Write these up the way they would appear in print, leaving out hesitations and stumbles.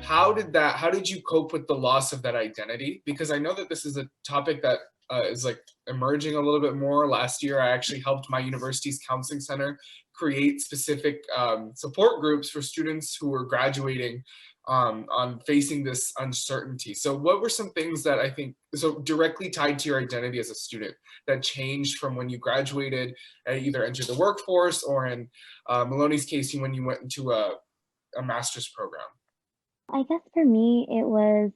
how did you cope with the loss of that identity? Because I know that this is a topic that is like emerging a little bit more. Last year, I actually helped my university's counseling center create specific support groups for students who were graduating on facing this uncertainty. So what were some things that I think, so directly tied to your identity as a student, that changed from when you graduated and either entered the workforce, or in Maloney's case, when you went into a master's program? I guess for me, it was,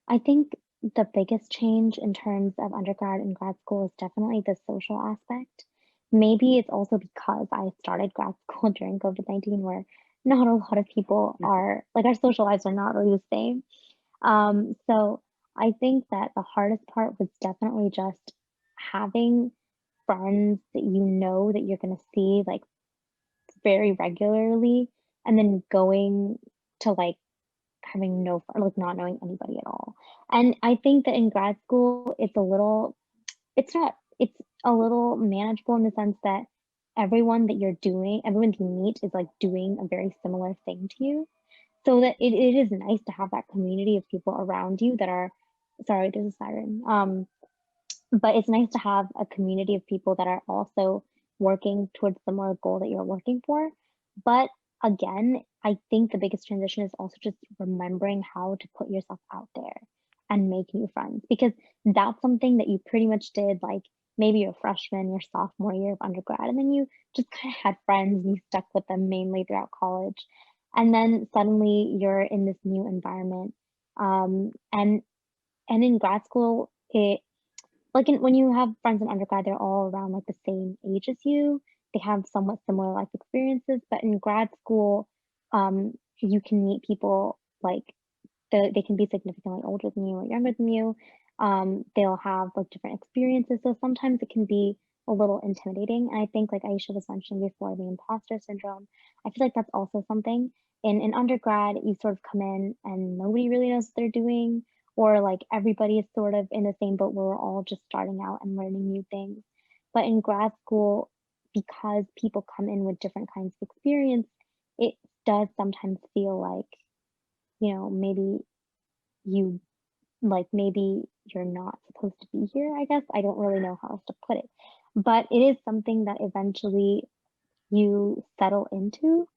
I think the biggest change in terms of undergrad and grad school is definitely the social aspect. Maybe it's also because I started grad school during COVID-19, where not a lot of people are like, our social lives are not really the same. So I think that the hardest part was definitely just having friends that you know that you're gonna see like very regularly, and then going to like having no fr like, not knowing anybody at all. And I think that in grad school, it's a little manageable in the sense that everyone that you meet is, like, doing a very similar thing to you. So that it is nice to have that community of people around you that are sorry, there's a siren. But it's nice to have a community of people that are also working towards the similar goal that you're working for. But again, I think the biggest transition is also just remembering how to put yourself out there and make new friends, because that's something that you pretty much did like maybe your freshman, your sophomore year of undergrad, and then you just kind of had friends and you stuck with them mainly throughout college. And then suddenly you're in this new environment. Um, and and in grad school, when you have friends in undergrad, they're all around, like, the same age as you. They have somewhat similar life experiences, but in grad school, you can meet people, like, they can be significantly older than you or younger than you. They'll have, like, different experiences, so sometimes it can be a little intimidating, and I think, like Aisha was mentioning before, the imposter syndrome, I feel like that's also something. In undergrad, you sort of come in and nobody really knows what they're doing, or, like, everybody is sort of in the same boat where we're all just starting out and learning new things. But in grad school, because people come in with different kinds of experience, it does sometimes feel like, maybe you maybe you're not supposed to be here, I guess. I don't really know how else to put it. But it is something that eventually you settle into.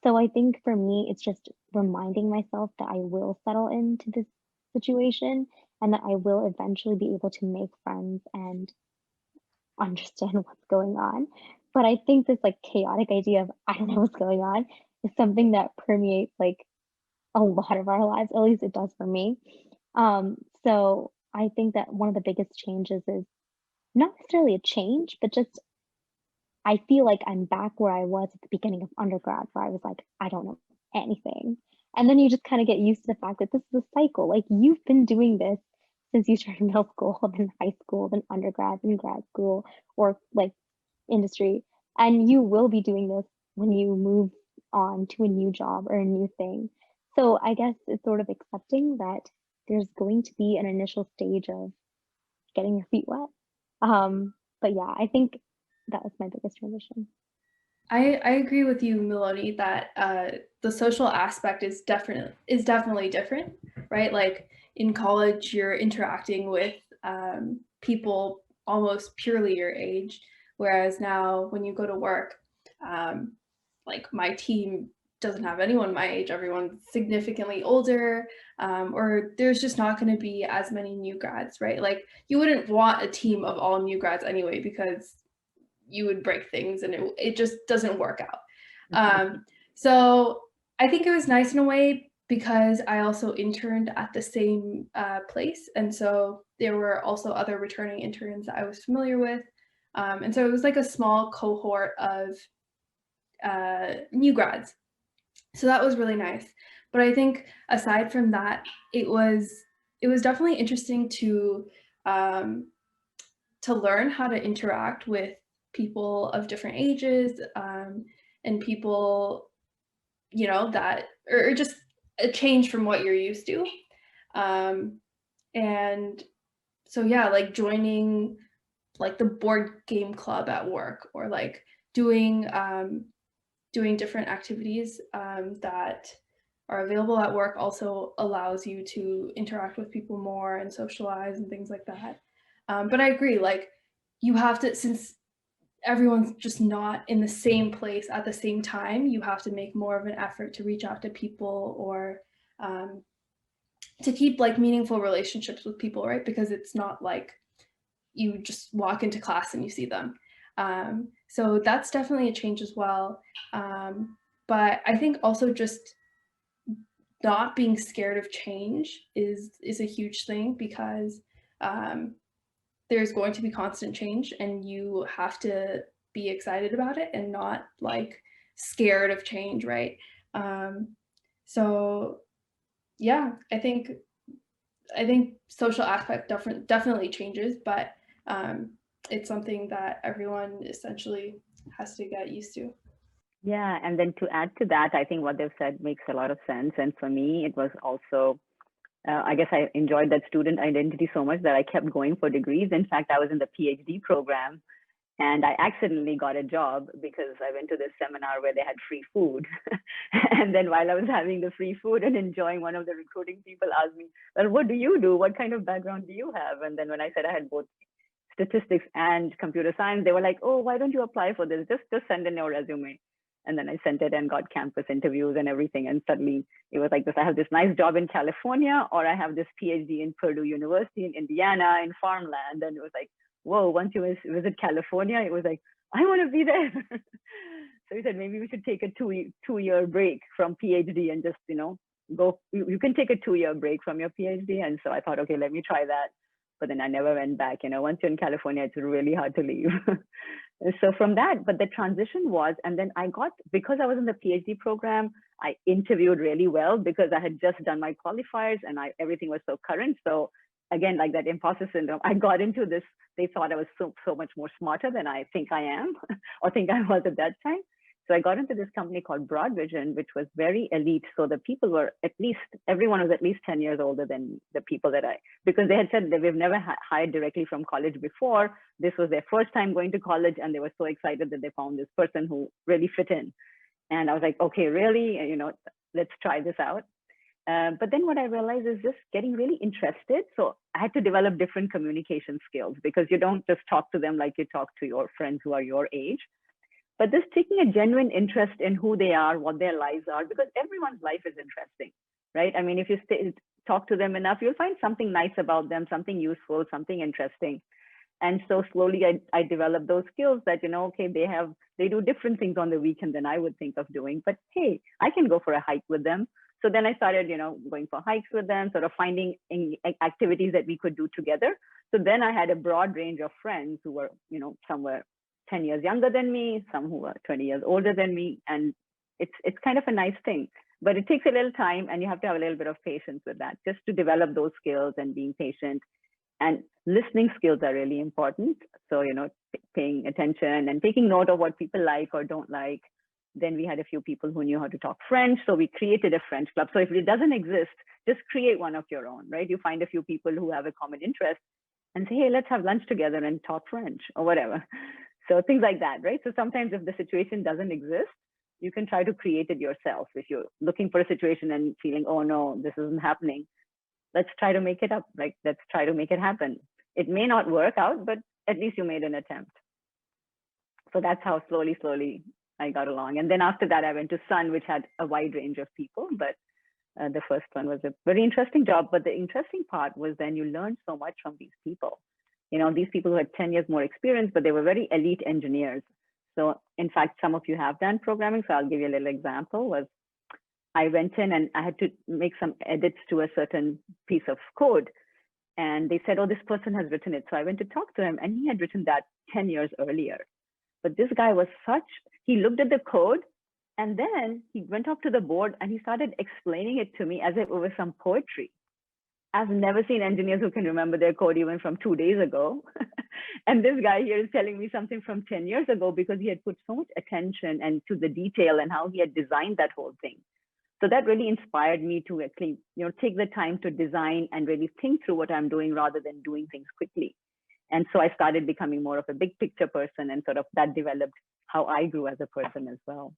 So I think for me, it's just reminding myself that I will settle into this situation and that I will eventually be able to make friends and understand what's going on. But I think this like chaotic idea of I don't know what's going on is something that permeates like a lot of our lives, at least it does for me. So I think that one of the biggest changes is not necessarily a change, but just I feel like I'm back where I was at the beginning of undergrad, where I was like, I don't know anything. And then you just kind of get used to the fact that this is a cycle. Like you've been doing this since you started middle school, then high school, then undergrad, then grad school, or like industry. And you will be doing this when you move on to a new job or a new thing. So I guess it's sort of accepting that there's going to be an initial stage of getting your feet wet. But yeah, I think that was my biggest transition. I agree with you, Miloni, that the social aspect is definitely different, right? Like in college, you're interacting with people almost purely your age, whereas now when you go to work, um, like my team doesn't have anyone my age. Everyone's significantly older, or there's just not going to be as many new grads, right? Like you wouldn't want a team of all new grads anyway because you would break things and it just doesn't work out. So I think it was nice in a way because I also interned at the same place. And so there were also other returning interns that I was familiar with. And so it was like a small cohort of new grads. So that was really nice. But I think aside from that, it was definitely interesting um, to learn how to interact with people of different ages, and people, that, or just a change from what you're used to. Um, and so, yeah, like joining like the board game club at work or like doing, doing different activities that are available at work also allows you to interact with people more and socialize and things like that. But I agree, like you have to, since everyone's just not in the same place at the same time, you have to make more of an effort to reach out to people or to keep like meaningful relationships with people, right? Because it's not like you just walk into class and you see them. So that's definitely a change as well. But I think also just not being scared of change is a huge thing, because there's going to be constant change and you have to be excited about it and not like scared of change, right? So yeah, I think social aspect definitely changes, but it's something that everyone essentially has to get used to. Yeah, and then to add to that, I think what they've said makes a lot of sense. And for me, it was also, I guess I enjoyed that student identity so much that I kept going for degrees. In fact, I was in the PhD program and I accidentally got a job because I went to this seminar where they had free food. And then while I was having the free food and enjoying, one of the recruiting people asked me, well, what do you do? What kind of background do you have? And then when I said I had both statistics and computer science, they were like, oh, why don't you apply for this? Just send in your resume. And then I sent it and got campus interviews and everything. And suddenly it was like this, I have this nice job in California, or I have this PhD in Purdue University in Indiana in farmland. And it was like, whoa, once you visit California, it was like, I want to be there. So he said, maybe we should take a two-year break from PhD and just, go, you can take a 2-year break from your PhD. And so I thought, okay, let me try that. But then I never went back. Once you're in California, it's really hard to leave. So from that, but the transition was, and then because I was in the PhD program, I interviewed really well because I had just done my qualifiers and everything was so current. So again, like that imposter syndrome, I got into this, they thought I was so much more smarter than I think I am or think I was at that time. So I got into this company called Broadvision, which was very elite. So the people were everyone was at least 10 years older than the people because they had said that we've never hired directly from college before. This was their first time going to college and they were so excited that they found this person who really fit in. And I was like, okay, really, let's try this out. But then what I realized is just getting really interested. So I had to develop different communication skills because you don't just talk to them like you talk to your friends who are your age. But just taking a genuine interest in who they are, what their lives are, because everyone's life is interesting, right? I mean, if you talk to them enough, you'll find something nice about them, something useful, something interesting. And so slowly I developed those skills that, okay, they do different things on the weekend than I would think of doing, but hey, I can go for a hike with them. So then I started, going for hikes with them, sort of finding activities that we could do together. So then I had a broad range of friends who were, some were 10 years younger than me, some who were 20 years older than me. And it's kind of a nice thing, but it takes a little time and you have to have a little bit of patience with that, just to develop those skills and being patient. And listening skills are really important. So, paying attention and taking note of what people like or don't like. Then we had a few people who knew how to talk French. So we created a French club. So if it doesn't exist, just create one of your own, right? You find a few people who have a common interest and say, hey, let's have lunch together and talk French or whatever. So things like that, right? So sometimes if the situation doesn't exist, you can try to create it yourself. If you're looking for a situation and feeling, oh no, this isn't happening, let's try to make it up. Like, let's try to make it happen. It may not work out, but at least you made an attempt. So that's how slowly I got along. And then after that, I went to Sun, which had a wide range of people, but the first one was a very interesting job. But the interesting part was then you learned so much from these people. These people who had 10 years more experience, but they were very elite engineers. So in fact, some of you have done programming. So I'll give you a little example. I went in and I had to make some edits to a certain piece of code. And they said, oh, this person has written it. So I went to talk to him and he had written that 10 years earlier. But this guy was he looked at the code and then he went up to the board and he started explaining it to me as if it was some poetry. I've never seen engineers who can remember their code even from 2 days ago. And this guy here is telling me something from 10 years ago because he had put so much attention and to the detail and how he had designed that whole thing. So that really inspired me to actually, take the time to design and really think through what I'm doing rather than doing things quickly. And so I started becoming more of a big picture person, and sort of that developed how I grew as a person as well.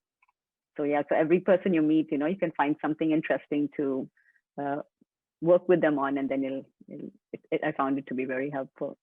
So yeah, so every person you meet, you can find something interesting to work with them on, and then I found it to be very helpful.